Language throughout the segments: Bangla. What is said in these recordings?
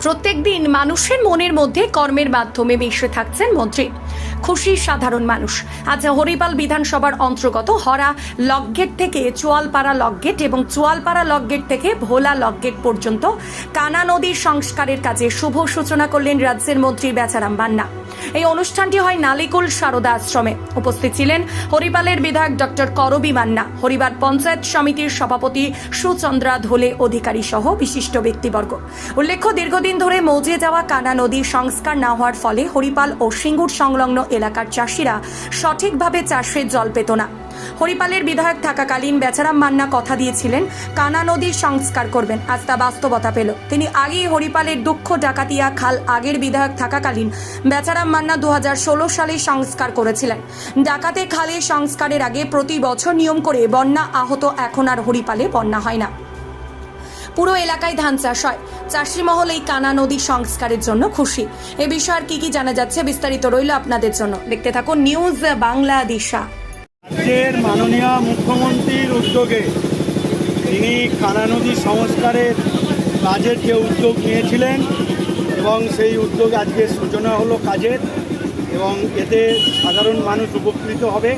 প্রত্যেক দিন মানুষের মনের মধ্যে কর্মের মাধ্যমে মিশে থাকছেন মন্ত্রী। খুশি সাধারণ মানুষ। আজ হরিপাল বিধানসভার অন্তর্গত হরা লকগেট থেকে চোয়ালপাড়া লকগেট এবং চোয়ালপাড়া লকগেট থেকে ভোলা লকগেট পর্যন্ত কানা নদীর সংস্কারের কাজে শুভ সূচনা করলেন রাজ্যের মন্ত্রী বেচারাম মান্না। এই অনুষ্ঠানটি হয় নালিকুল সারদা আশ্রমে। উপস্থিত ছিলেন হরিপালের বিধায়ক ডক্টর করবী মান্না, হরিবার পঞ্চায়েত সমিতির সভাপতি সুচন্দ্রা ধোলে অধিকারী সহ বিশিষ্ট ব্যক্তিবর্গ। উল্লেখ্য, দীর্ঘদিন ধরে মৌজে যাওয়া কানা নদীর সংস্কার না হওয়ার ফলে হরিপাল ও সিঙ্গুর সংলগ্ন এলাকার চাষিরা সঠিকভাবে চাষের জল পেত না। হরিপালের বিধায়ক থাকাকালীন বেচারাম মান্না কথা দিয়েছিলেন কানা নদীর সংস্কার করবেন, আজ তা বাস্তবতা পেল। তিনি আগেই হরিপালের দুঃখ ডাকাতিয়া খাল আগের বিধায়ক থাকাকালীন বেচারাম মান্না 2016 সালে সংস্কার করেছিলেন। ডাকাতে খালের সংস্কারের আগে প্রতি বছর নিয়ম করে বন্যা আহত, এখন আর হরিপালে বন্যা হয় না। পুরো এলাকায় ধান চাষ হয়। চাষি মহল এই কানা নদীর সংস্কারের জন্য খুশি। এ বিষয়ে আর কি জানা যাচ্ছে বিস্তারিত রইল আপনাদের জন্য। দেখতে থাকুন নিউজ বাংলাদেশা। রাজ্যের মাননীয় মুখ্যমন্ত্রীর উদ্যোগে তিনি কানা নদী সংস্কারের কাজের যে উদ্যোগ নিয়েছিলেন এবং সেই উদ্যোগ আজকে সূচনা হলো কাজের, এবং এতে সাধারণ মানুষ উপকৃত হবে।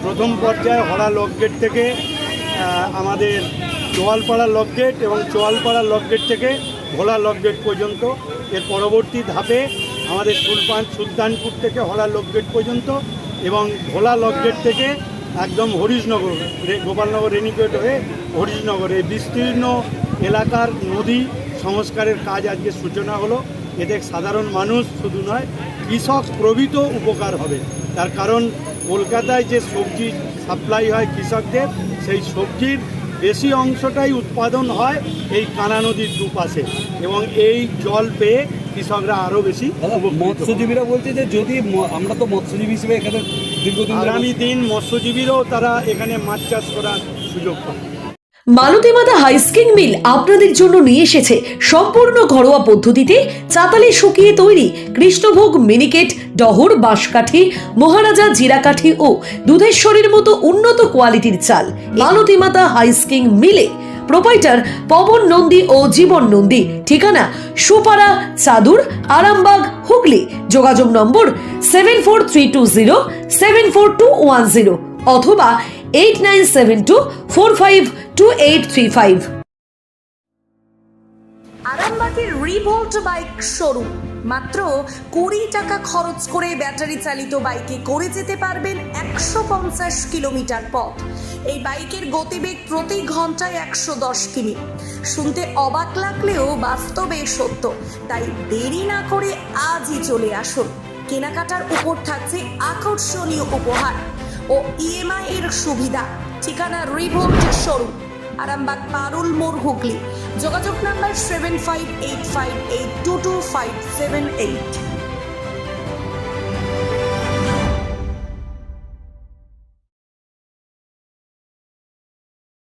প্রথম পর্যায়ে হরা লকগেট থেকে আমাদের চোয়ালপাড়া লকগেট এবং চোয়ালপাড়া লকগেট থেকে ভোলা লকগেট পর্যন্ত। এর পরবর্তী ধাপে আমাদের সুলতানপুর থেকে হরা লকগেট পর্যন্ত এবং ভোলা লকগেট থেকে একদম হরিশনগর, গোপালনগর রেনিগেট হয়ে হরিশনগর, এই বিস্তীর্ণ এলাকার নদী সংস্কারের কাজ আজকে সূচনা হলো। এতে সাধারণ মানুষ শুধু নয়, কৃষক প্রভৃত উপকার হবে। তার কারণ কলকাতায় যে সবজি সাপ্লাই হয় কৃষকদের, সেই সবজির বেশি অংশটাই উৎপাদন হয় এই কানা নদীর দুপাশে, এবং এই জল পেয়ে কৃষকরা আরও বেশি। মৎস্যজীবীরা বলছে যে যদি আমরা তো মৎস্যজীবী হিসেবে এখানে দীর্ঘদিন, আগামী দিন মৎস্যজীবীরাও তারা এখানে মাছ চাষ করার সুযোগ পায়। মালতীমাতা হাইস্কিং মিল আপনাদের জন্য নিয়ে এসেছে সম্পূর্ণ ঘরোয়া পদ্ধতিতে চাতালে শুকিয়ে তৈরি কৃষ্ণভোগ মিনিকেট, ডহর, বাঁশকাঠি, মহারাজা জিরাকাঠি ও দুধেশ্বরীর মতো উন্নত কোয়ালিটির চাল। মালতীমাতা হাইস্কিং মিলে প্রোপাইটার পবন নন্দী ও জীবন নন্দী। ঠিকানা সুপারা, চাদুর, আরামবাগ, হুগলি। যোগাযোগ নম্বর 7432074210 অথবা 8972452835। আরামবাগের রিভোল্ট বাইক শোরুম। মাত্র 20 টাকা খরচ করে ব্যাটারি চালিত বাইকে করে যেতে পারবেন 150 কিলোমিটার পথ। এই বাইকের গতিবেগ প্রতি ঘন্টায় 110 কিমি। শুনতে অবাক লাগলেও বাস্তবে সত্য। তাই দেরি না করে আজই চলে আসুন। কেনাকাটার উপর থাকছে আকর্ষণীয় উপহার ও ইএমআই এর সুবিধা। ঠিকানা রিভোল্ট শোরুম, আরামবাগ, পারুল মোড়, হুগলি। যোগাযোগ নাম্বার 7585822578।